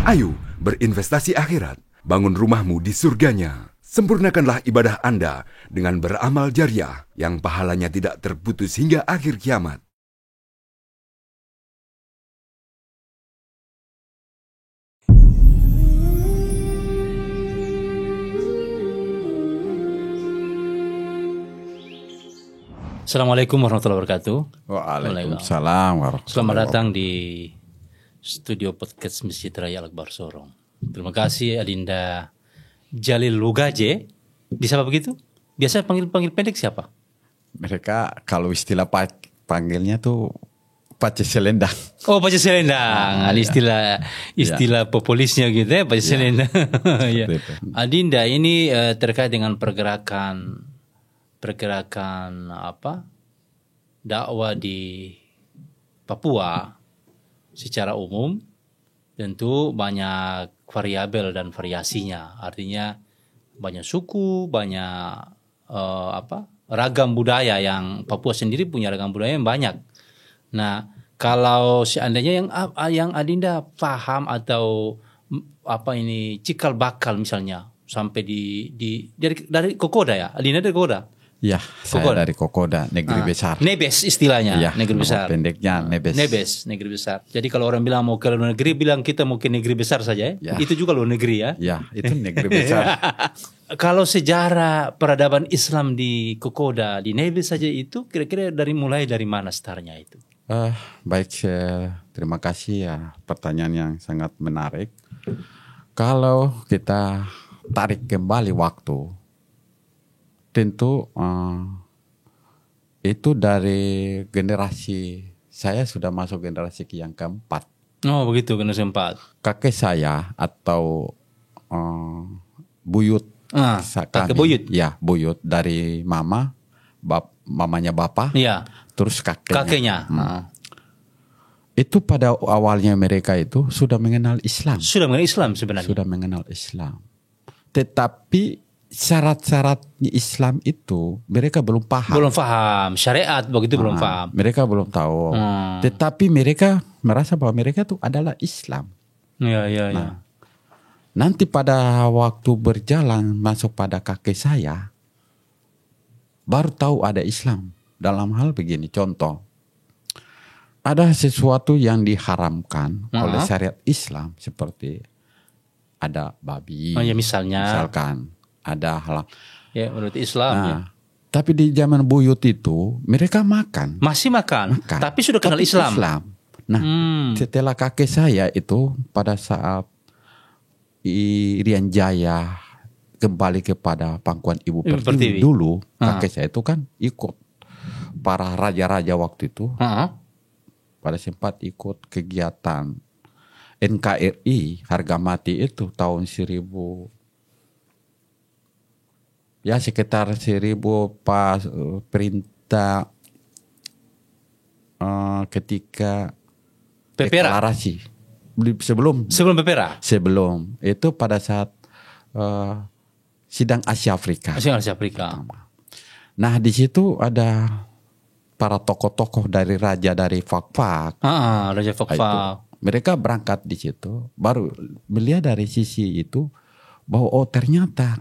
Ayo berinvestasi akhirat, bangun rumahmu di surganya. Sempurnakanlah ibadah Anda dengan beramal jariah yang pahalanya tidak terputus hingga akhir kiamat. Assalamualaikum warahmatullahi wabarakatuh. Waalaikumsalam warahmatullahi wabarakatuh. Selamat datang di studio podcast Masjid Raya Al-Akbar Sorong. Terima kasih Adinda Jalil Lugaje. Bisa apa begitu? Biasa panggil pendek siapa? Mereka kalau istilah panggilnya tuh Pace Selendang. Oh, Pace Selendang. Istilah populisnya gitu ya, Pace Selendang. Ya. Adinda ini terkait dengan pergerakan dakwah di Papua secara umum tentu banyak variabel dan variasinya. Artinya banyak suku, banyak ragam budaya yang Papua sendiri punya ragam budaya yang banyak. Nah, kalau seandainya yang Adinda paham atau cikal bakal misalnya sampai dari Kokoda ya, Adinda dari Kokoda. Ya, saya dari Kokoda, negeri besar. Nebes istilahnya, ya, negeri besar. Pendeknya Nebes. Nebes, negeri besar. Jadi kalau orang bilang mau ke luar negeri, bilang kita mau ke negeri besar saja ya. Itu juga luar negeri ya. Ya, itu negeri besar. Kalau sejarah peradaban Islam di Kokoda, di Nebes saja itu kira-kira mulai dari mana startnya itu? Baik, terima kasih ya, pertanyaan yang sangat menarik. Kalau kita tarik kembali waktu, tentu itu dari generasi saya sudah masuk generasi yang keempat. Oh begitu, generasi keempat. Kakek saya atau buyut, kakek buyut. Ya, buyut dari mamanya bapak. Iya. Terus kakeknya. Itu pada awalnya mereka itu sudah mengenal Islam. Sudah mengenal Islam sebenarnya. Sudah mengenal Islam. Tetapi syarat-syarat Islam itu mereka belum paham. Belum paham. Syariat begitu belum paham. Mereka belum tahu. Tetapi mereka merasa bahwa mereka itu adalah Islam. Iya. Nanti pada waktu berjalan masuk pada kakek saya, baru tahu ada Islam. Dalam hal begini, contoh. Ada sesuatu yang diharamkan oleh syariat Islam seperti ada babi. Misalkan. Ada halal. Ya, menurut Islam. Ya. Tapi di zaman buyut itu mereka makan. Masih makan. Tapi sudah kenal Islam. Nah, setelah kakek saya itu pada saat Irian Jaya kembali kepada pangkuan Ibu Pertiwi dulu, kakek saya itu kan ikut para raja-raja waktu itu. Pada sempat ikut kegiatan NKRI harga mati itu tahun 1000. Ya sekitar 1000 pas perintah ketika Pepera. deklarasi sebelum Pepera. Sebelum itu pada saat sidang Asia Afrika. Nah di situ ada para tokoh-tokoh dari Fakfak. Raja Fakfak. Mereka berangkat di situ, baru melihat dari sisi itu bahwa ternyata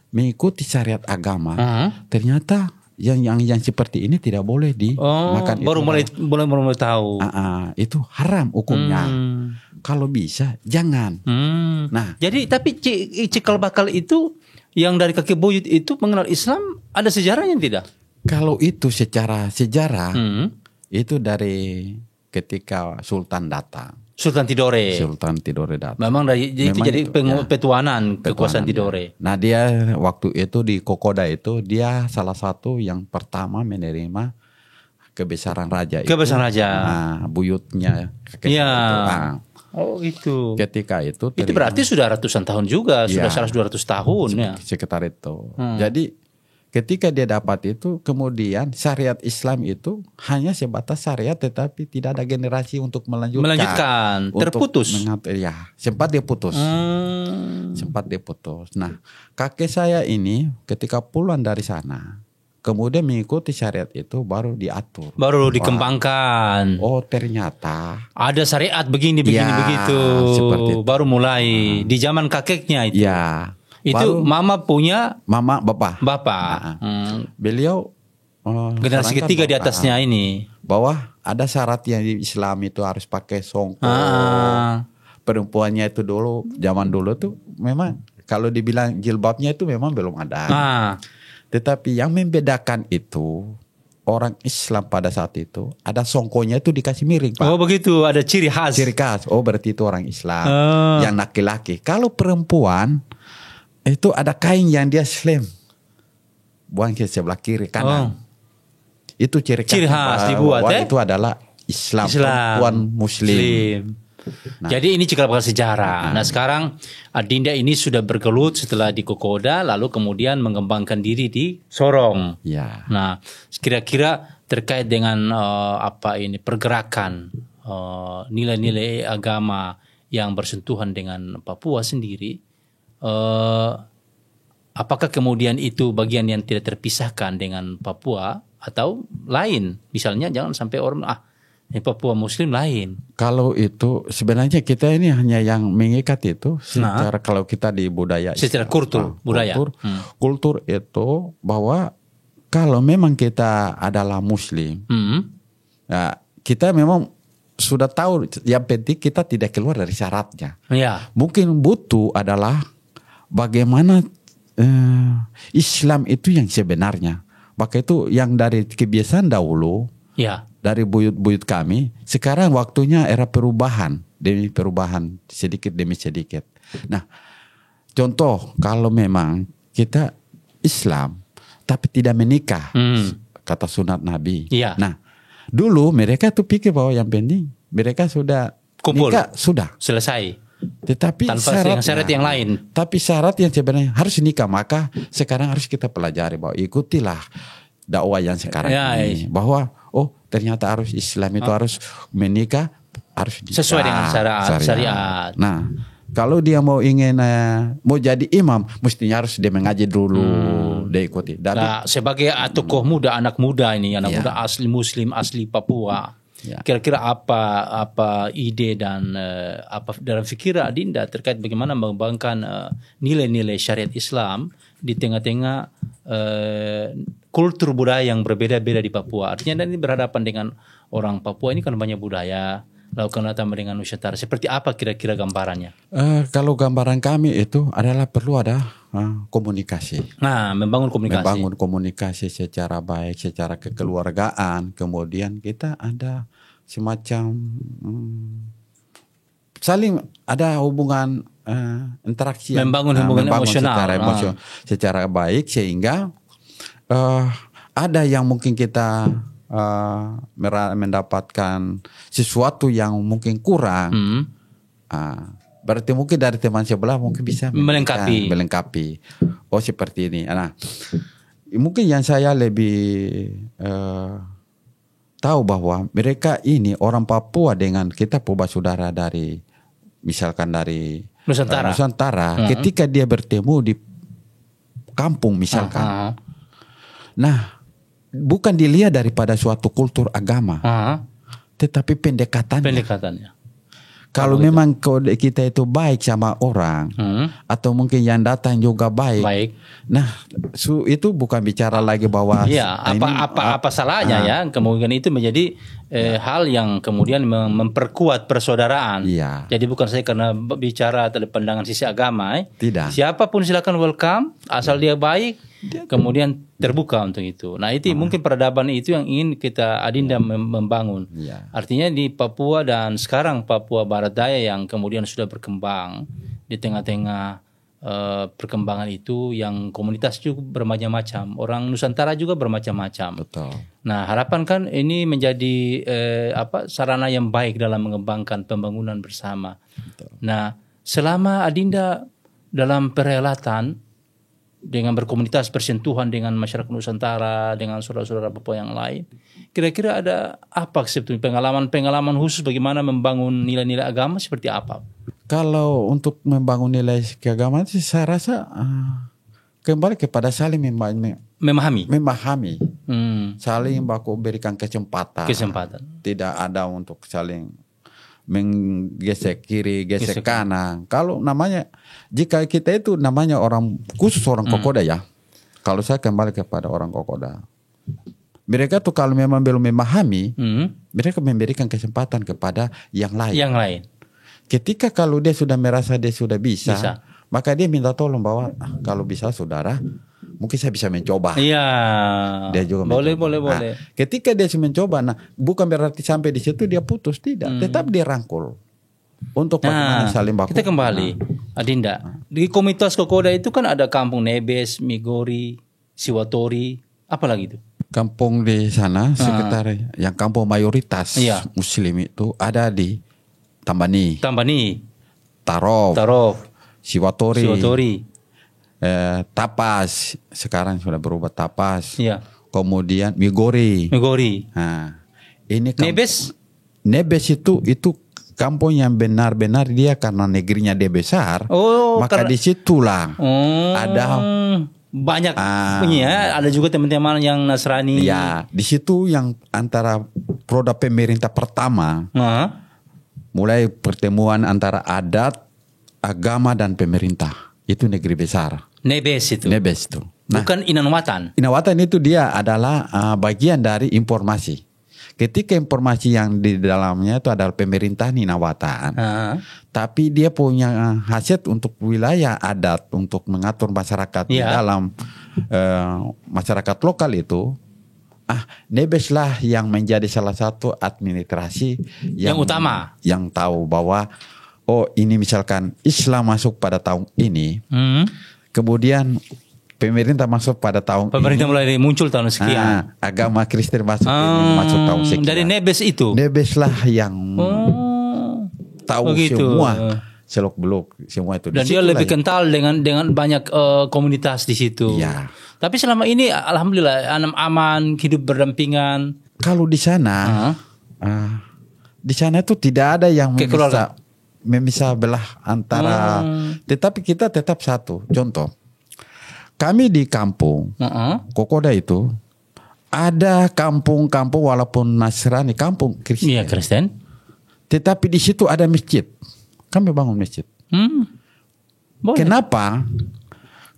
mengikuti syariat agama, ternyata yang seperti ini tidak boleh dimakan. Baru mulai tahu. Itu haram hukumnya. Kalau bisa jangan. Nah, jadi tapi cikal bakal itu yang dari kakek buyut itu mengenal Islam ada sejarahnya tidak? Kalau itu secara sejarah itu dari ketika Sultan datang. Sultan Tidore datang. Memang jadi petuanan kekuasaan Tidore. Nah dia waktu itu di Kokoda itu dia salah satu yang pertama menerima kebesaran raja. Raja. Nah buyutnya. Iya. Oh itu. Ketika itu berarti sudah ratusan tahun juga, sudah 100-200 tahun ya. Sekitar itu. Jadi ketika dia dapat itu, kemudian syariat Islam itu hanya sebatas syariat, tetapi tidak ada generasi untuk melanjutkan. Terputus. Sempat dia putus. Nah, kakek saya ini ketika pulang dari sana, kemudian mengikuti syariat itu baru diatur. Baru dikembangkan. Oh ternyata ada syariat begini begitu. Seperti itu. Baru mulai di zaman kakeknya itu. Ya. Itu mama punya bapak. Beliau generasi ketiga di atasnya ini. Bahwa ada syarat yang di Islam itu harus pakai songkok. Perempuannya itu dulu zaman dulu tuh memang kalau dibilang jilbabnya itu memang belum ada. Tetapi yang membedakan itu orang Islam pada saat itu ada songkonya itu dikasih miring, Pak. Oh begitu, ada ciri khas. Ciri khas. Oh berarti itu orang Islam. Yang laki-laki. Kalau perempuan itu ada kain yang dia slam, buang ke sebelah kiri kanan. Itu ciri khas dibuat. Itu adalah Islam. Perempuan Muslim. Nah. Jadi ini cikal bakal sejarah. Nah sekarang Adinda ini sudah bergelut setelah di Kokoda, lalu kemudian mengembangkan diri di Sorong. Ya. Nah kira-kira terkait dengan pergerakan nilai-nilai agama yang bersentuhan dengan Papua sendiri, apakah kemudian itu bagian yang tidak terpisahkan dengan Papua atau lain? Misalnya jangan sampai orang Papua Muslim lain. Kalau itu sebenarnya kita ini hanya yang mengikat itu secara kalau kita di budaya. Secara budaya. Kultur itu bahwa kalau memang kita adalah Muslim, ya, kita memang sudah tahu yang penting kita tidak keluar dari syaratnya. Ya. Mungkin butuh adalah bagaimana Islam itu yang sebenarnya. Maka itu yang dari kebiasaan dahulu. Ya. Dari buyut-buyut kami, sekarang waktunya era perubahan demi perubahan sedikit demi sedikit. Nah, contoh kalau memang kita Islam tapi tidak menikah, kata sunat Nabi. Ya. Nah, dulu mereka tuh pikir bahwa yang penting mereka sudah kumpul, nikah sudah selesai. Tetapi tanpa syarat yang lain. Tapi syarat yang sebenarnya harus nikah, maka sekarang harus kita pelajari bahwa ikutilah dakwah yang sekarang ini bahwa ternyata harus Islam itu harus menikah harus sesuai dengan syariat. Nah, kalau dia mau mau jadi imam, mestinya harus dia mengaji dulu, dia ikuti. Nah, sebagai tokoh muda, anak muda muda asli Muslim, asli Papua. Ya. Kira-kira apa ide dan apa dalam pikiran Adinda terkait bagaimana mengembangkan nilai-nilai syariat Islam di tengah-tengah kultur budaya yang berbeda-beda di Papua. Artinya ini berhadapan dengan orang Papua ini kan banyak budaya, lalu tambah dengan Nusantara. Seperti apa kira-kira gambarannya? Kalau gambaran kami itu adalah perlu ada komunikasi. Nah, membangun komunikasi secara baik, secara kekeluargaan. Kemudian kita ada semacam saling ada hubungan interaksi, membangun hubungan emosional secara baik sehingga ada yang mungkin kita mendapatkan sesuatu yang mungkin kurang, berarti mungkin dari teman sebelah mungkin bisa melengkapi. Oh seperti ini. Nah, mungkin yang saya lebih tahu bahwa mereka ini orang Papua dengan kita saudara dari misalkan dari Nusantara, ketika dia bertemu di kampung misalkan. Nah, bukan dilihat daripada suatu kultur agama, tetapi pendekatannya. Kalau memang kode kita itu baik sama orang, atau mungkin yang datang juga baik. Nah, itu bukan bicara lagi bahwa apa salahnya ya. Kemudian itu menjadi hal yang kemudian memperkuat persaudaraan. Ya. Jadi bukan saya karena bicara dari pandangan sisi agama. Tidak. Siapapun silakan welcome, asal dia baik. Kemudian terbuka untuk itu. Nah itu mungkin peradaban itu yang ingin kita Adinda membangun. Artinya di Papua dan sekarang Papua Barat Daya yang kemudian sudah berkembang di tengah-tengah perkembangan itu yang komunitas juga bermacam-macam. Orang Nusantara juga bermacam-macam. Betul. Nah harapan kan ini menjadi sarana yang baik dalam mengembangkan pembangunan bersama. Betul. Nah selama Adinda dalam perhelatan dengan berkomunitas bersentuhan dengan masyarakat Nusantara, dengan saudara-saudara Papua yang lain, kira-kira ada apa sebetulnya pengalaman khusus bagaimana membangun nilai-nilai agama seperti apa? Kalau untuk membangun nilai keagamaan sih saya rasa kembali kepada saling memahami. Saling baku berikan kesempatan. Tidak ada untuk saling menggesek kiri, gesek kanan. Kalau namanya, jika kita itu namanya orang, khusus orang Kokoda ya. Kalau saya kembali kepada orang Kokoda, mereka tuh kalau memang belum memahami, mereka memberikan kesempatan kepada yang lain. Ketika kalau dia sudah merasa dia sudah bisa. Maka dia minta tolong bahwa kalau bisa saudara, mungkin saya bisa mencoba. Iya. Dia juga boleh. Ketika dia mencoba, bukan berarti sampai di situ dia putus, tidak. Tetap dia rangkul untuk bagaimana saling baku. Kita kembali, Adinda. Di komunitas Kokoda itu kan ada kampung Nebes, Migori, Siwatori, apa lagi itu? Kampung di sana sekitar yang kampung mayoritas Muslim itu ada di Tambani, Tarof. Siwatori. Tapas, sekarang sudah berubah Tapas. Iya. Kemudian Migori. Nah, ini Nebes itu kampung yang benar-benar dia karena negerinya dia besar. Maka disitulah ada banyak punya. Ada juga teman-teman yang Nasrani. Ya, di situ yang antara roda pemerintah pertama. Mulai pertemuan antara adat, agama dan pemerintah. Itu negeri besar. Nebes itu. Nah, bukan Inanwatan. Inanwatan itu dia adalah bagian dari informasi. Ketika informasi yang di dalamnya itu adalah pemerintah Inanwatan. Tapi dia punya hasiat untuk wilayah adat, untuk mengatur masyarakat di dalam masyarakat lokal itu. Nebes lah yang menjadi salah satu administrasi yang utama. Yang tahu bahwa ini misalkan Islam masuk pada tahun ini, kemudian pemerintah masuk pada tahun pemerintah mulai muncul tahun sekian. Agama Kristen masuk tahun sekian. Dari Nebes itu. Nebes lah yang tahu semua seluk beluk semua itu. Dan dia lebih kental dengan banyak komunitas di situ. Ya. Tapi selama ini alhamdulillah aman, hidup berdampingan. Kalau di sana, itu tidak ada yang memisah belah antara, tetapi kita tetap satu. Contoh, kami di kampung Kokoda itu ada kampung-kampung walaupun Nasrani, kampung Kristen. Iya, Kristen. Tetapi di situ ada masjid. Kami bangun masjid. Boleh. Kenapa?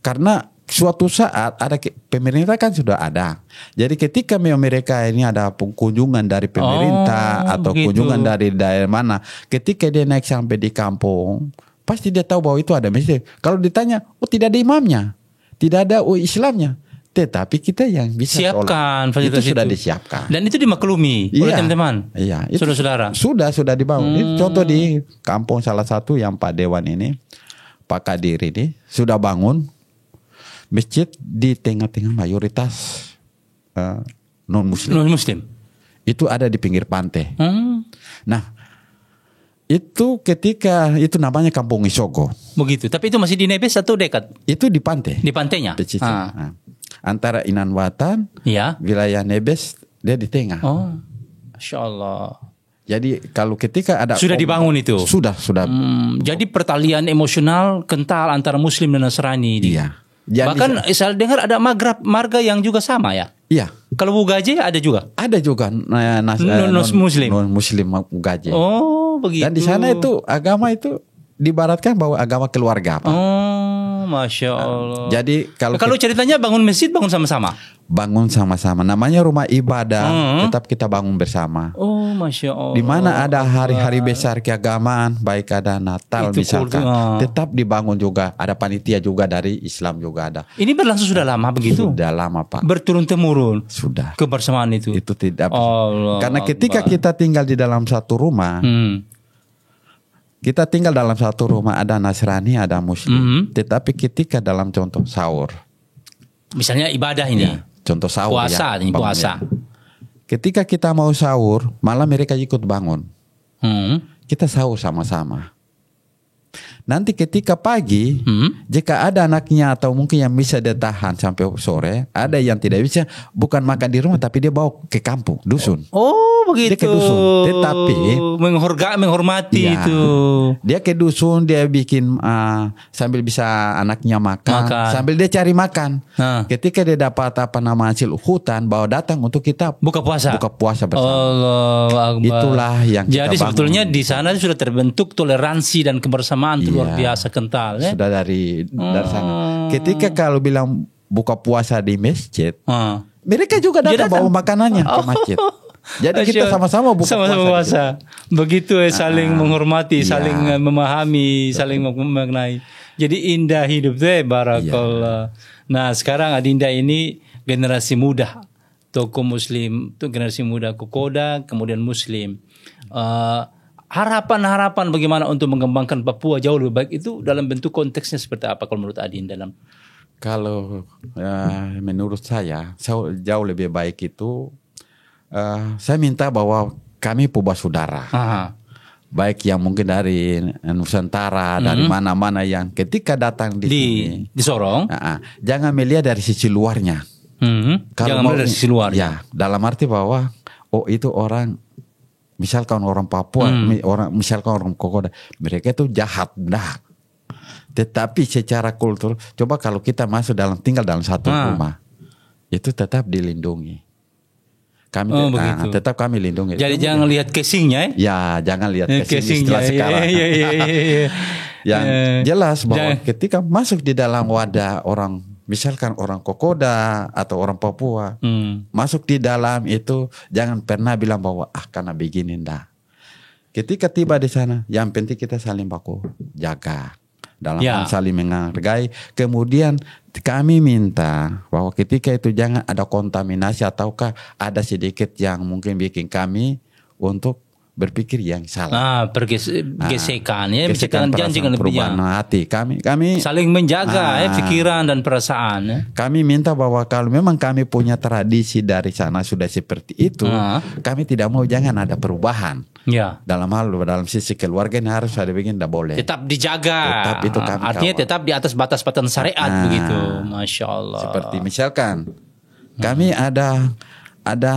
Karena suatu saat ada pemerintah kan sudah ada. Jadi ketika mereka ini ada kunjungan dari pemerintah atau kunjungan dari daerah mana, ketika dia naik sampai di kampung, pasti dia tahu bahwa itu ada masjid. Kalau ditanya, tidak ada imamnya, tidak ada Islamnya, tetapi kita yang bisa siapkan fasilitas itu sudah disiapkan. Dan itu dimaklumi oleh teman-teman. Iya, saudara-saudara. Sudah dibangun. Ini contoh di kampung salah satu yang Pak Dewan ini, Pak Kadir ini sudah bangun masjid di tengah-tengah mayoritas non-muslim. Itu ada di pinggir pantai. Nah, itu ketika itu namanya Kampung Isogo. Begitu. Tapi itu masih di Nebes atau dekat? Itu di pantai. Di pantainya. Antara Inanwatan, wilayah Nebes, dia di tengah. Masya Allah. Jadi kalau ketika ada sudah dibangun itu. Sudah. Jadi pertalian emosional kental antara Muslim dan Nasrani. Iya. Bahkan saya dengar ada marga yang juga sama ya. Iya. Kalau Bugaje ada juga. Ada juga non-muslim. Non-muslim Bugaje. Begitu. Dan di sana itu agama itu dibaratkan bahwa agama keluarga, Pak. Masya Allah. Jadi kalau ceritanya bangun masjid bangun sama-sama. Bangun sama-sama. Namanya rumah ibadah. Tetap kita bangun bersama. Masya Allah. Di mana ada hari-hari besar keagamaan, baik ada Natal itu misalkan, tetap dibangun juga. Ada panitia juga dari Islam juga ada. Ini berlangsung sudah lama begitu? Sudah lama, Pak. Berturun temurun. Sudah. Kebersamaan itu. Itu tidak. Karena ketika kita tinggal di dalam satu rumah. Kita tinggal dalam satu rumah, ada Nasrani, ada Muslim. Tetapi ketika dalam contoh sahur, misalnya ibadah ini, contoh sahur, puasa. Ketika kita mau sahur, malah mereka ikut bangun. Kita sahur sama-sama. nanti ketika pagi, jika ada anaknya atau mungkin yang bisa dia tahan sampai sore, ada yang tidak bisa, bukan makan di rumah tapi dia bawa ke kampung, dusun. Oh begitu. Dia ke dusun. Tetapi menghormati ya, itu. Dia ke dusun, dia bikin sambil bisa anaknya makan, sambil dia cari makan. Ketika dia dapat hasil hutan, bawa datang untuk kita buka puasa bersama. Allah Akbar. Itulah yang jadi kita sebetulnya di sana sudah terbentuk toleransi dan kebersamaan itu luar biasa kental. Sudah dari sana. Ketika kalau bilang buka puasa di masjid, mereka juga datang bawa makanannya ke masjid. Jadi kita sama-sama buka puasa. Begitu saling menghormati, saling memahami, saling mengenai. Jadi indah hidup deh, barakallah. Nah sekarang Adinda ini generasi muda, tokoh muslim, itu generasi muda Kokoda, kemudian muslim. Harapan-harapan bagaimana untuk mengembangkan Papua jauh lebih baik itu dalam bentuk konteksnya seperti apa kalau menurut Adinda? Kalau menurut saya jauh lebih baik itu saya minta bahwa kami Puba saudara, baik yang mungkin dari Nusantara, dari mana-mana yang ketika datang di sini, di Sorong, jangan melihat dari sisi luarnya. Kalau jangan melihat dari sisi luarnya. Ya, dalam arti bahwa itu orang, misalkan orang Papua, misalkan orang Kokoda, mereka itu jahat, tetapi secara kultur, coba kalau kita masuk tinggal dalam satu rumah, itu tetap dilindungi. Kami tetap kami lindungi. Jadi jangan lihat casingnya, ya jangan lihat casing setelah sekarang. Yang jelas bahwa ketika masuk di dalam wadah orang, misalkan orang Kokoda atau orang Papua, masuk di dalam itu jangan pernah bilang bahwa karena begini ndak. Ketika tiba di sana, yang penting kita saling baku jaga. Dalam saling menghargai. Kemudian kami minta bahwa ketika itu jangan ada kontaminasi ataukah ada sedikit yang mungkin bikin kami untuk berpikir yang salah. Gesekan janji dengan perubahan hati. Kami saling menjaga pikiran dan perasaan. Kami minta bahwa kalau memang kami punya tradisi dari sana sudah seperti itu, kami tidak mau jangan ada perubahan. Ya. Dalam sisi keluarga ini harus ada begini, tidak boleh. Tetap dijaga. Tetap itu kami artinya tetap di atas batas-batas syariat begitu. Masya Allah. Seperti misalkan kami ada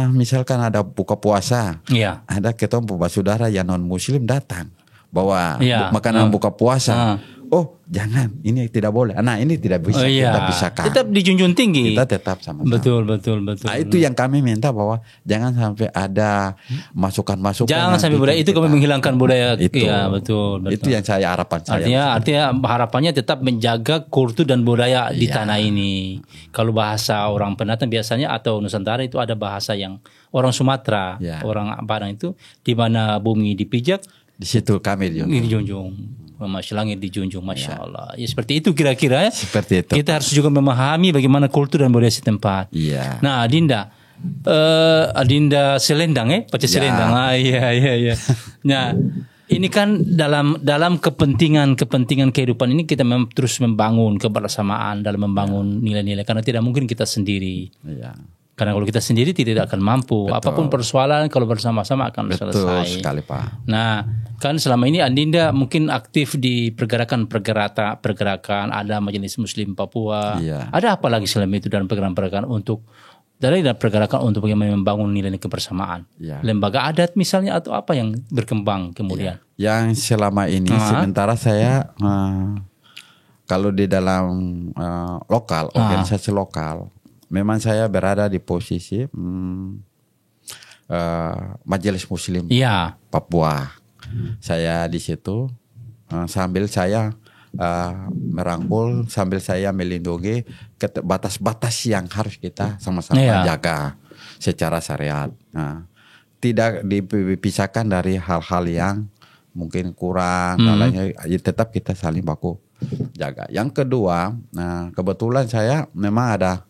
misalkan ada buka puasa, ada ketemu saudara yang non muslim datang bawa makanan buka puasa. Oh jangan, ini tidak boleh. Nah ini tidak bisa kita pisahkan. Tetap dijunjung tinggi. Kita tetap sama-sama. Betul. Nah itu yang kami minta bahwa jangan sampai ada masukan-masukan. Jangan sampai budaya itu kami menghilangkan budaya. Iya betul. Itu yang harapan saya. Artinya harapannya tetap menjaga kultur dan budaya di tanah ini. Kalau bahasa orang Pendatang biasanya atau Nusantara itu ada bahasa yang orang Sumatera, orang Padang itu di mana bumi dipijak, di situ kami dijunjung. Masya langit dijunjung, Masya Allah. Ya seperti itu kira-kira. Seperti itu. Kita harus juga memahami bagaimana kultur dan budaya setempat. Nah Adinda Selendang Pace Selendang. Iya. Nah ini kan dalam kepentingan kehidupan ini kita memang terus membangun kebersamaan dalam membangun nilai-nilai karena tidak mungkin kita sendiri. Karena kalau kita sendiri tidak akan mampu. Betul. Apapun persoalan kalau bersama-sama akan selesai. Betul sekali Pak. Nah kan selama ini Adinda mungkin aktif di pergerakan, ada Majelis Muslim Papua. Ada apa lagi selain itu dan pergerakan untuk bagaimana membangun nilai kebersamaan. Lembaga adat misalnya atau apa yang berkembang kemudian. Yang selama ini sementara saya kalau di dalam organisasi lokal. Memang saya berada di posisi Majelis Muslim Papua. Saya di situ sambil saya merangkul, sambil saya melindungi batas-batas yang harus kita sama-sama jaga secara syariat. Tidak dipisahkan dari hal-hal yang mungkin kurang, tetap kita saling baku jaga. Yang kedua, kebetulan saya memang ada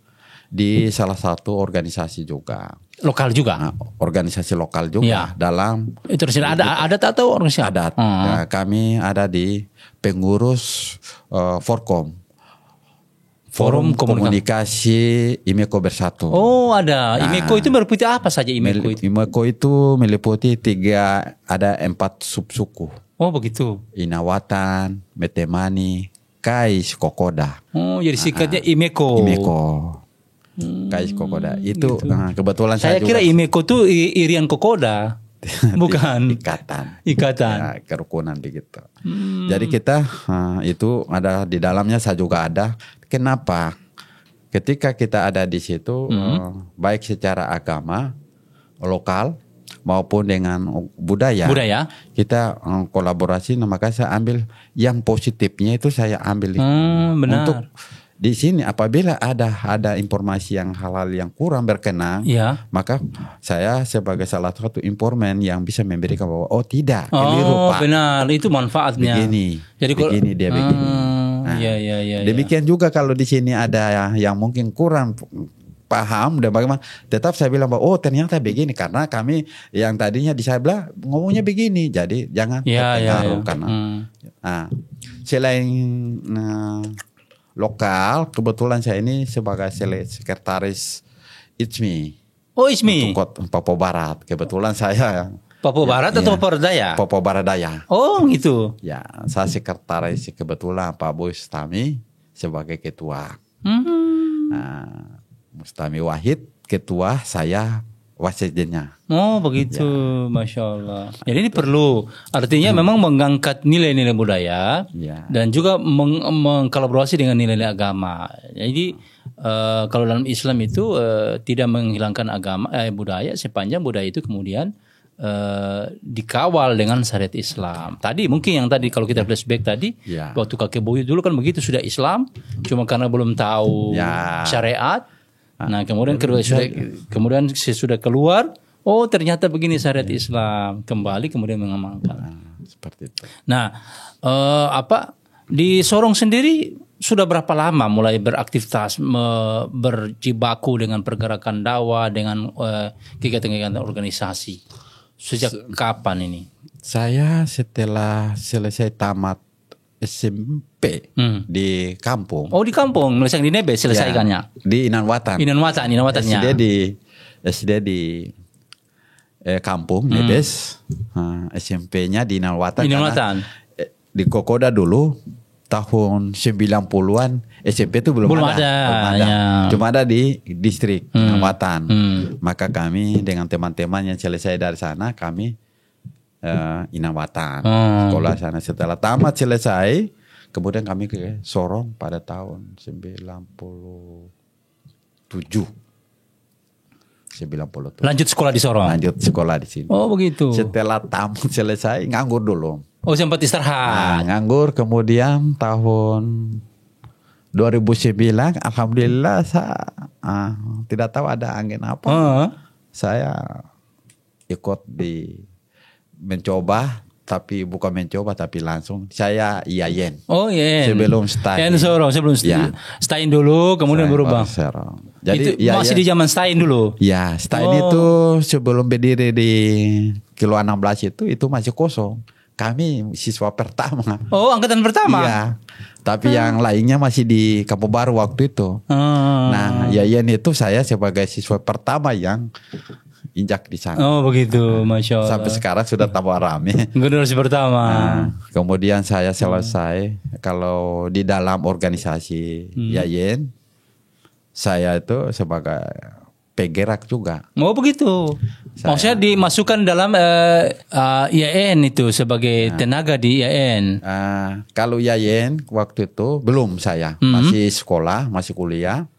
di salah satu organisasi juga. Lokal juga? Organisasi lokal juga. Dalam itu ada adat atau organisasi adat. Kami ada di pengurus Forum Komunikasi Imeko Bersatu. Oh ada. Imeko itu meliputi apa saja Imeko itu? Imeko itu meliputi 4 subsuku. Oh begitu. Inawatan, Metemani, Kais Kokoda. Oh jadi singkatnya Imeko. Imeko. Kais Kokoda. Itu gitu. Kebetulan saya kira juga, Imeko tuh Irian Kokoda. Bukan. Ikatan. Ya, kerukunan begitu. Jadi kita itu ada di dalamnya, saya juga ada. Kenapa? Ketika kita ada di situ, baik secara agama lokal maupun dengan budaya. Kita kolaborasi, maka saya ambil yang positifnya itu saya ambil. Benar. Untuk di sini apabila ada informasi yang hal-hal yang kurang berkenan, maka saya sebagai salah satu informan yang bisa memberikan bahwa tidak, keliru Pak. Benar, itu manfaatnya. Begini. Jadi begini dia begini. Nah, demikian juga kalau di sini ada yang mungkin kurang paham dan bagaimana, tetap saya bilang bahwa ternyata begini, karena kami yang tadinya di saya bilang ngomongnya begini, jadi jangan terpengaruh karena selain lokal, kebetulan saya ini sebagai sekretaris ISMI. Oh ISMI. Untuk Papua Barat, kebetulan saya. Papua Barat atau Papua Daya? Papua Barat Daya. Oh gitu. Ya, saya sekretaris, kebetulan Pak Bustami sebagai ketua. Mustami Wahid ketua, saya wasekjennya. Oh begitu, Masya Allah. Jadi ini perlu, artinya memang mengangkat nilai-nilai budaya dan juga mengkolaborasi dengan nilai-nilai agama. Jadi kalau dalam Islam itu tidak menghilangkan agama budaya sepanjang budaya itu kemudian dikawal dengan syariat Islam. Tadi mungkin yang tadi kalau kita flashback tadi waktu kakek buyut dulu kan begitu, sudah Islam, cuma karena belum tahu syariat. Nah kemudian kemudian sesudah keluar, oh ternyata begini syariat Islam, kembali kemudian mengamalkan. Seperti itu. Nah di Sorong sendiri sudah berapa lama mulai beraktivitas berjibaku dengan pergerakan dakwah, dengan kegiatan-kegiatan organisasi? Sejak kapan ini? Saya setelah selesai tamat SMP di kampung. Oh di kampung, nulis yang di Nebe selesaikannya? Di Inanwatan. Inanwatannya. SD di kampung Nebes. SMP-nya di Inanwatan. Di Kokoda dulu tahun 90-an SMP itu belum ada. Cuma ada di distrik Inanwatan. Maka kami dengan teman-teman yang selesai dari sana, kami Inawatan, sekolah sana. Setelah tamat selesai, kemudian kami ke Sorong pada tahun 97. Lanjut sekolah di Sorong? Lanjut sekolah di sini. Oh begitu. Setelah tamat selesai, nganggur dulu. Oh sempat istirahat. Nganggur, kemudian tahun 2009, alhamdulillah saya tidak tahu ada angin apa. Saya ikut mencoba, tapi bukan mencoba, tapi langsung saya IAIN. Oh iya. Sebelum STAIN. Sebelum STAIN dulu, kemudian berubah. Jadi itu masih di zaman STAIN dulu. Ya, STAIN itu sebelum berdiri di Kilo 16 itu masih kosong. Kami siswa pertama. Oh, angkatan pertama. Iya. Tapi yang lainnya masih di Kampung Baru waktu itu. Nah, IAIN itu saya sebagai siswa pertama yang injak di sana. Oh begitu, Masya Allah. Sampai sekarang sudah tambah rame. Generasi pertama. Kemudian saya selesai, kalau di dalam organisasi IAIN, saya itu sebagai penggerak juga. Oh begitu. Maksudnya dimasukkan dalam IAIN itu sebagai tenaga di IAIN. Kalau IAIN waktu itu belum saya, masih sekolah, masih kuliah.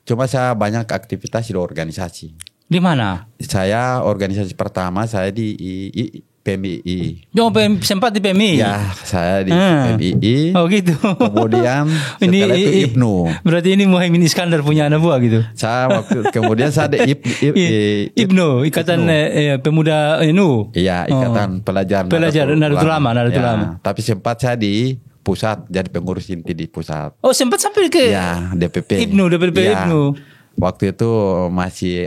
Cuma saya banyak aktivitas di organisasi. Di mana? Saya organisasi pertama saya di PMII. Oh, sempat di PMI? Ya, saya di PMII. Oh gitu. Kemudian setelah itu IPNU. Berarti ini Muhaimin Iskandar punya anak buah gitu? Kemudian saya di IPNU, Ikatan Pemuda NU. Iya, Ikatan Pelajar Nahdlatul Ulama. Tapi sempat saya di pusat, jadi pengurus inti di pusat. Oh, sempat sampai ke DPP. DPP IPNU. Waktu itu masih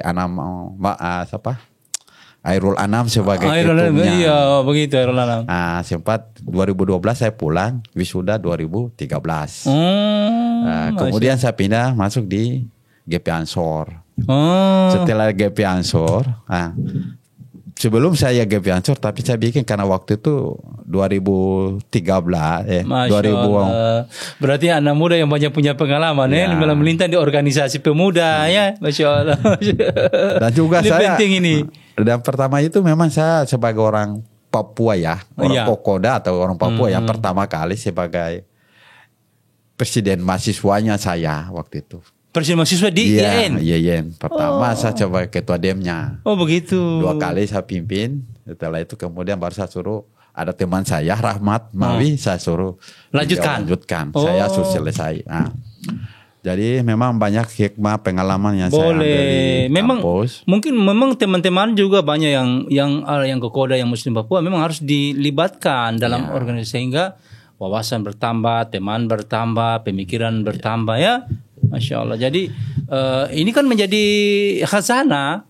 Airul Anam sebagai ketumnya. Iya begitu Airul Anam. Sempat 2012 saya pulang, wisuda 2013. Kemudian saya pindah masuk di GP Ansor. Setelah GP Ansor, sebelum saya GP Ansor, tapi saya bikin karena waktu itu 2013 Allah. Berarti anak muda yang banyak punya pengalaman melintang di organisasi pemuda ya, Masya Allah. Dan juga ini saya penting ini. Dan pertama itu memang saya sebagai orang Papua orang Kokoda atau orang Papua yang pertama kali sebagai presiden mahasiswanya saya waktu itu. Presiden mahasiswa di IAIN? IAIN. Pertama saya coba ketua DEM-nya. Oh begitu. 2 kali saya pimpin. Setelah itu kemudian baru saya suruh ada teman saya Rahmat Mawi, saya suruh lanjutkan. Saya suruh selesai. Nah, jadi memang banyak hikmah pengalaman yang saya ambil di kampus. Memang teman-teman juga banyak yang Kokoda yang Muslim Papua memang harus dilibatkan dalam organisasi sehingga wawasan bertambah, teman bertambah, pemikiran bertambah ya. Masya Allah. Jadi ini kan menjadi khazanah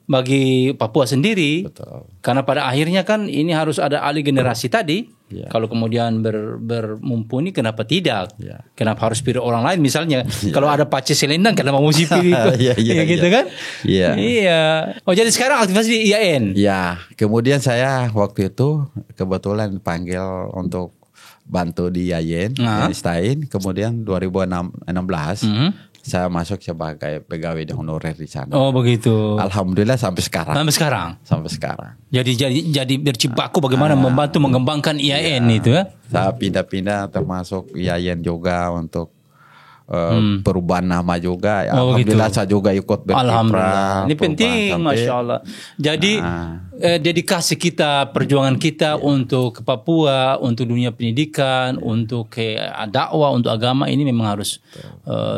bagi Papua sendiri. Betul. Karena pada akhirnya kan ini harus ada ahli generasi tadi. Kalau kemudian bermumpuni, kenapa tidak? Kenapa harus pilih orang lain misalnya? Kalau ada Pace Selendang, kenapa mesti pilih gitu kan? Iya. Oh jadi sekarang aktivitas di IAIN? Iya. Kemudian saya waktu itu kebetulan dipanggil untuk bantu di IAIN, Einstein. Kemudian 2016 saya masuk sebagai pegawai honorer di sana. Oh begitu. Alhamdulillah sampai sekarang. Sampai sekarang. Jadi berjibaku bagaimana membantu mengembangkan IAIN itu ya. Saya pindah-pindah termasuk IAIN juga untuk perubahan nama juga. Alhamdulillah saya juga ikut berkiprah. Ini penting, Masya Allah. Jadi dedikasi kita, perjuangan kita untuk Papua, untuk dunia pendidikan, untuk dakwah, untuk agama ini memang harus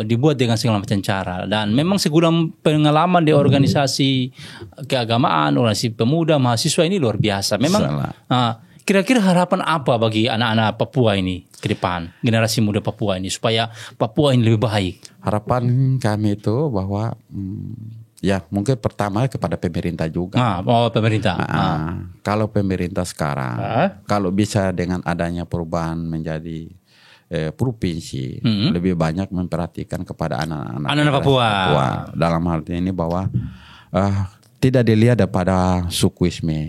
dibuat dengan segala macam cara. Dan memang segudang pengalaman di organisasi keagamaan, organisasi pemuda, mahasiswa ini luar biasa. Memang kira-kira harapan apa bagi anak-anak Papua ini ke depan, generasi muda Papua ini supaya Papua ini lebih baik? Harapan kami itu bahwa mungkin pertama kepada pemerintah juga. Pemerintah. Kalau pemerintah sekarang, kalau bisa dengan adanya perubahan menjadi provinsi, lebih banyak memperhatikan kepada anak-anak Papua. Dalam hal ini bahwa tidak dilihat pada sukuisme.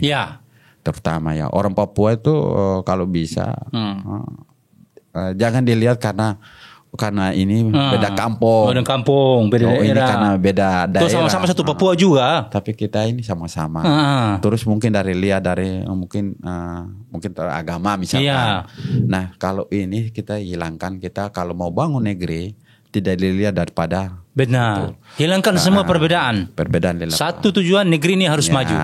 Terutama orang Papua itu kalau bisa jangan dilihat karena ini beda kampung, beda daerah. Ini karena beda daerah. Itu sama-sama satu Papua juga. Tapi kita ini sama-sama. Terus mungkin mungkin agama misalkan. Nah kalau ini kita hilangkan, kita kalau mau bangun negeri tidak dilihat daripada. Benar. Hilangkan semua perbedaan. Satu tujuan, negeri ini harus maju.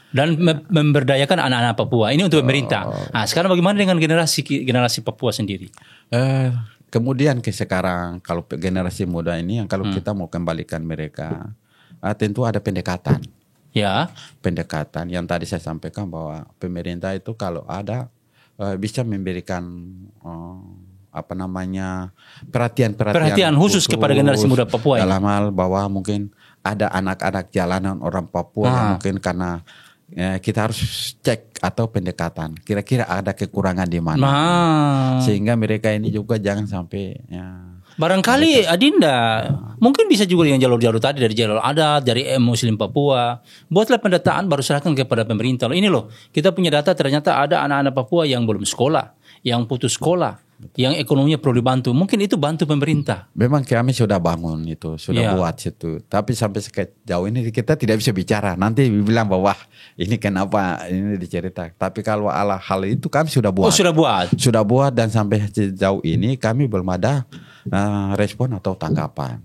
Dan memberdayakan anak-anak Papua. Ini untuk pemerintah. Nah, sekarang bagaimana dengan generasi Papua sendiri? Kemudian sekarang kalau generasi muda ini yang kalau kita mau kembalikan mereka, tentu ada pendekatan. Pendekatan yang tadi saya sampaikan bahwa pemerintah itu kalau ada bisa memberikan perhatian khusus kepada generasi muda Papua dalam hal bahwa mungkin ada anak-anak jalanan orang Papua yang mungkin karena kita harus cek atau pendekatan kira-kira ada kekurangan di mana sehingga mereka ini juga jangan sampai barangkali Adinda mungkin bisa juga dengan jalur-jalur tadi, dari jalur adat, dari Muslim Papua, buatlah pendataan baru serahkan kepada pemerintah. Ini loh, kita punya data ternyata ada anak-anak Papua yang belum sekolah, yang putus sekolah, yang ekonominya perlu dibantu. Mungkin itu bantu pemerintah. Memang kami sudah bangun itu, sudah buat situ. Tapi sampai sejauh ini kita tidak bisa bicara. Nanti bilang bahwa ini kenapa ini dicerita. Tapi kalau hal itu kami sudah buat. Sudah buat dan sampai sejauh ini kami belum ada respon atau tanggapan.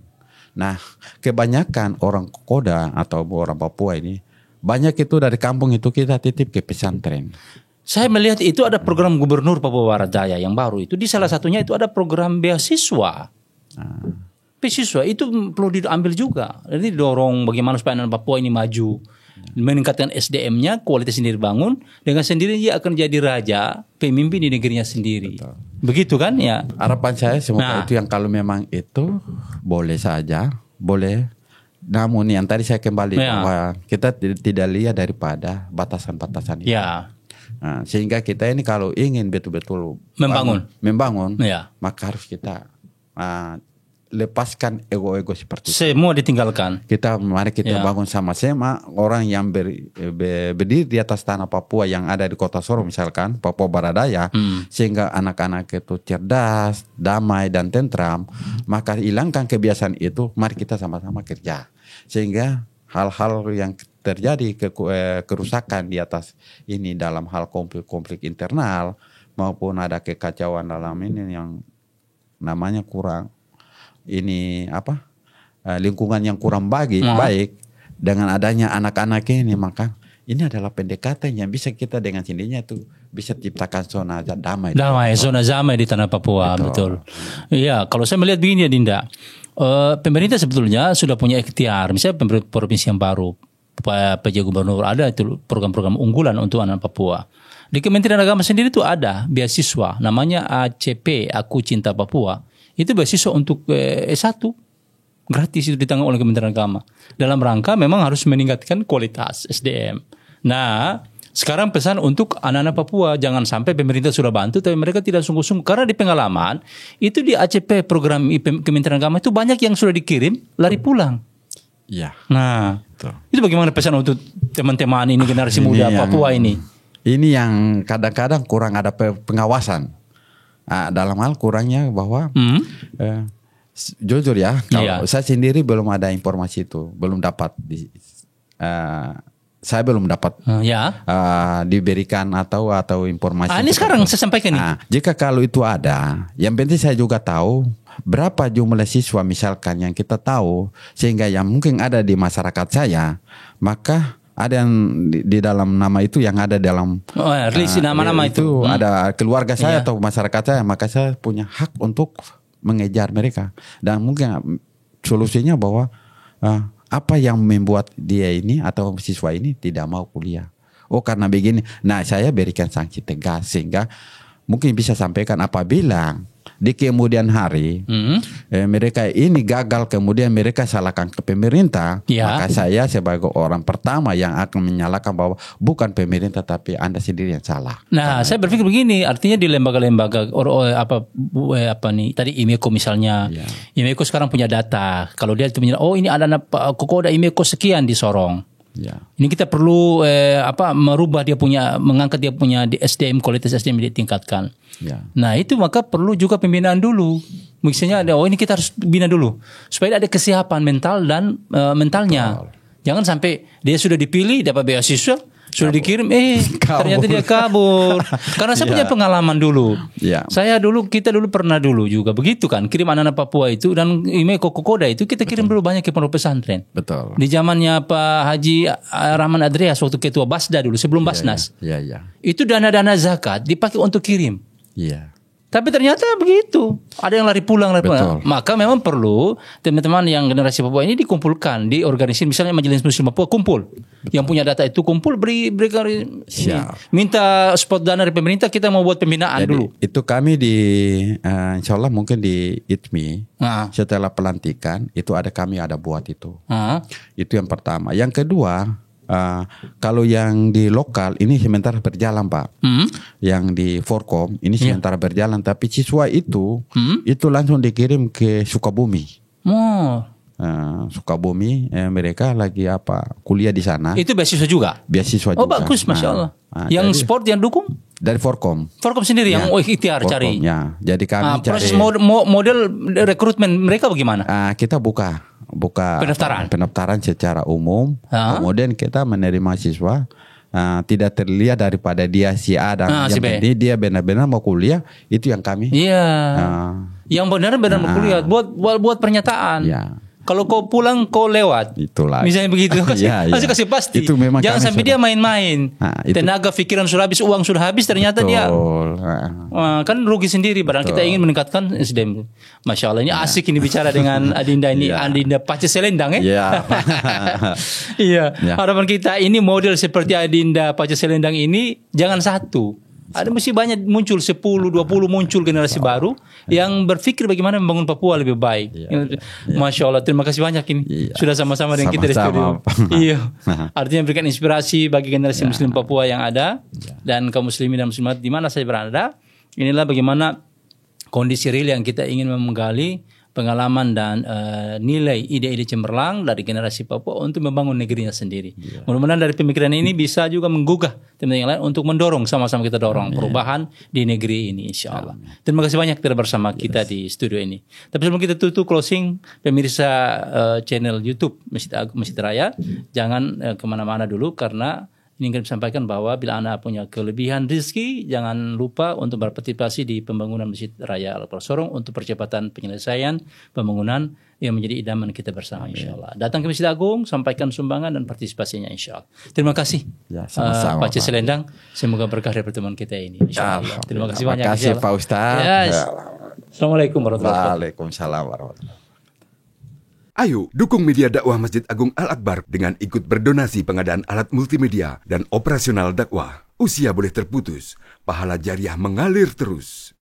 Nah, kebanyakan orang Kokoda atau orang Papua ini banyak itu dari kampung itu kita titip ke pesantren. Saya melihat itu ada program Gubernur Papua Barat Daya yang baru itu. Di salah satunya itu ada program beasiswa. Beasiswa itu perlu diambil juga. Jadi dorong bagaimana supaya anak Papua ini maju. Meningkatkan SDM-nya, kualitas sendiri bangun. Dengan sendiri dia akan jadi raja, pemimpin di negerinya sendiri. Betul. Begitu kan ya? Harapan saya semoga itu yang kalau memang itu boleh saja. Boleh. Namun yang tadi saya kembali bahwa kita tidak lihat daripada batasan-batasan itu. Nah, sehingga kita ini kalau ingin betul-betul membangun, maka harus kita lepaskan ego-ego seperti itu. Semua ditinggalkan. Mari kita bangun sama-sama orang yang berdiri di atas tanah Papua yang ada di kota Sorong misalkan, Papua Baradaya, sehingga anak-anak itu cerdas, damai dan tentram, maka hilangkan kebiasaan itu, mari kita sama-sama kerja. Sehingga hal-hal yang terjadi kerusakan di atas ini dalam hal konflik internal maupun ada kekacauan dalam ini yang namanya kurang ini lingkungan yang kurang baik dengan adanya anak-anak ini, maka ini adalah pendekatan yang bisa kita dengan sendirinya itu bisa ciptakan zona damai. Zona damai di tanah Papua, betul. Iya, kalau saya melihat begini ya Dinda, pemerintah sebetulnya sudah punya ikhtiar, misalnya pemerintah provinsi yang baru, PJ Gubernur ada itu program-program unggulan untuk anak Papua. Di Kementerian Agama sendiri itu ada beasiswa, namanya ACP, Aku Cinta Papua. Itu beasiswa untuk S1 gratis, itu ditanggung oleh Kementerian Agama dalam rangka memang harus meningkatkan kualitas SDM. Nah, sekarang pesan untuk anak-anak Papua, jangan sampai pemerintah sudah bantu tapi mereka tidak sungguh-sungguh, karena di pengalaman itu di ACP program Kementerian Agama itu banyak yang sudah dikirim lari pulang. Iya. Nah, itu bagaimana pesan untuk teman-teman ini, generasi muda Papua ini? Ini yang kadang-kadang kurang ada pengawasan. Dalam hal kurangnya bahwa jujur ya, kalau saya sendiri belum ada informasi itu, belum dapat saya belum dapat diberikan atau informasi. Ini sekarang saya sampaikan nih. Jika kalau itu ada, yang penting saya juga tahu berapa jumlah siswa misalkan yang kita tahu, sehingga yang mungkin ada di masyarakat saya, maka ada yang di dalam nama itu yang ada dalam list nama-nama itu ada keluarga saya atau masyarakat saya, maka saya punya hak untuk mengejar mereka. Dan mungkin solusinya bahwa apa yang membuat dia ini atau siswa ini tidak mau kuliah. Karena begini. Nah, saya berikan sanksi tegas sehingga mungkin bisa sampaikan apabila di kemudian hari mereka ini gagal, kemudian mereka salahkan ke pemerintah, maka saya sebagai orang pertama yang akan menyalahkan bahwa bukan pemerintah tapi Anda sendiri yang salah. Nah, saya berpikir begini, artinya di lembaga-lembaga apa nih tadi IMECO misalnya, IMECO sekarang punya data, kalau dia itu ini ada kokoda IMECO sekian di Sorong. Ini kita perlu merubah dia punya, mengangkat dia punya di SDM, kualitas SDM ditingkatkan. Nah, itu maka perlu juga pembinaan dulu. Misalnya ini kita harus bina dulu supaya ada kesiapan mental dan mentalnya. Jangan sampai dia sudah dipilih dapat beasiswa, sudah dikirim ternyata dia kabur. Karena saya punya pengalaman dulu. Kita dulu pernah juga begitu kan, kirim anak-anak Papua itu dan IMECO Kokoda itu kita kirim dulu banyak ke pondok pesantren. Betul. Di zamannya Pak Haji Rahman Adrias waktu ketua Basda dulu sebelum Basnas. Itu dana-dana zakat dipakai untuk kirim. Tapi ternyata begitu, ada yang lari pulang. Maka memang perlu teman-teman yang generasi Papua ini dikumpulkan, diorganisir, misalnya Majelis Muslim Papua kumpul. Yang punya data itu kumpul, minta support dana dari pemerintah, kita mau buat pembinaan dulu. Itu kami insya Allah mungkin di ITMI setelah pelantikan itu ada buat itu. Itu yang pertama. Yang kedua, kalau yang di lokal ini sementara berjalan Pak, yang di Forkom ini sementara berjalan, tapi siswa itu langsung dikirim ke Sukabumi. Sukabumi, mereka lagi kuliah di sana. Itu beasiswa juga? Beasiswa juga. Bagus, Masya Allah. Yang sport yang dukung? Dari Forkom. Forkom sendiri yang ikhtiar cari. Jadi kami cari. Proses model rekrutmen mereka bagaimana? Kita buka pendaftaran secara umum, kemudian kita menerima siswa, tidak terlihat daripada dia si A dan yang penting dia benar-benar mau kuliah, itu yang kami. Yang benar-benar mau kuliah, buat pernyataan. Kalau kau pulang kau lewat, itulah. Misalnya begitu, kasih pasti. Itu memang jangan sampai dia main-main. Tenaga pikiran sudah habis, uang sudah habis, ternyata dia kan rugi sendiri. Padahal kita ingin meningkatkan SDM. Masya Allah, ini asik ini bicara dengan Adinda ini, Adinda Pace Selendang harapan kita ini model seperti Adinda Pace Selendang ini jangan satu. Ada mesti banyak muncul 10, 20 muncul generasi baru yang berpikir bagaimana membangun Papua lebih baik. Masya Allah, terima kasih banyak ini sudah sama-sama dengan kita di studio. Artinya memberikan inspirasi bagi generasi Muslim Papua yang ada dan kaum muslimin dan muslimat di mana saya berada. Inilah bagaimana kondisi real yang kita ingin menggali pengalaman dan nilai ide-ide cemerlang dari generasi Papua untuk membangun negerinya sendiri. Mudah-mudahan dari pemikiran ini bisa juga menggugah teman-teman yang lain untuk mendorong, sama-sama kita dorong perubahan di negeri ini, insya Allah. Terima kasih banyak telah bersama kita di studio ini. Tapi sebelum kita tutup closing, pemirsa channel YouTube Masjid Raya, jangan kemana-mana dulu karena ini ingin disampaikan bahwa bila Anda punya kelebihan rezeki, jangan lupa untuk berpartisipasi di pembangunan Masjid Raya Al-Akbar Sorong untuk percepatan penyelesaian pembangunan yang menjadi idaman kita bersama, insya Allah. Datang ke Masjid Agung, sampaikan sumbangan dan partisipasinya, insya Allah. Terima kasih, Pak C. Selendang. Semoga berkah dari pertemuan kita ini, insya Allah. Terima kasih banyak. Terima kasih, Pak Ustadz. Assalamualaikum warahmatullahi wabarakatuh. Waalaikumsalam warahmatullahi wabarakatuh. Ayo, dukung media dakwah Masjid Agung Al-Akbar dengan ikut berdonasi pengadaan alat multimedia dan operasional dakwah. Usia boleh terputus, pahala jariah mengalir terus.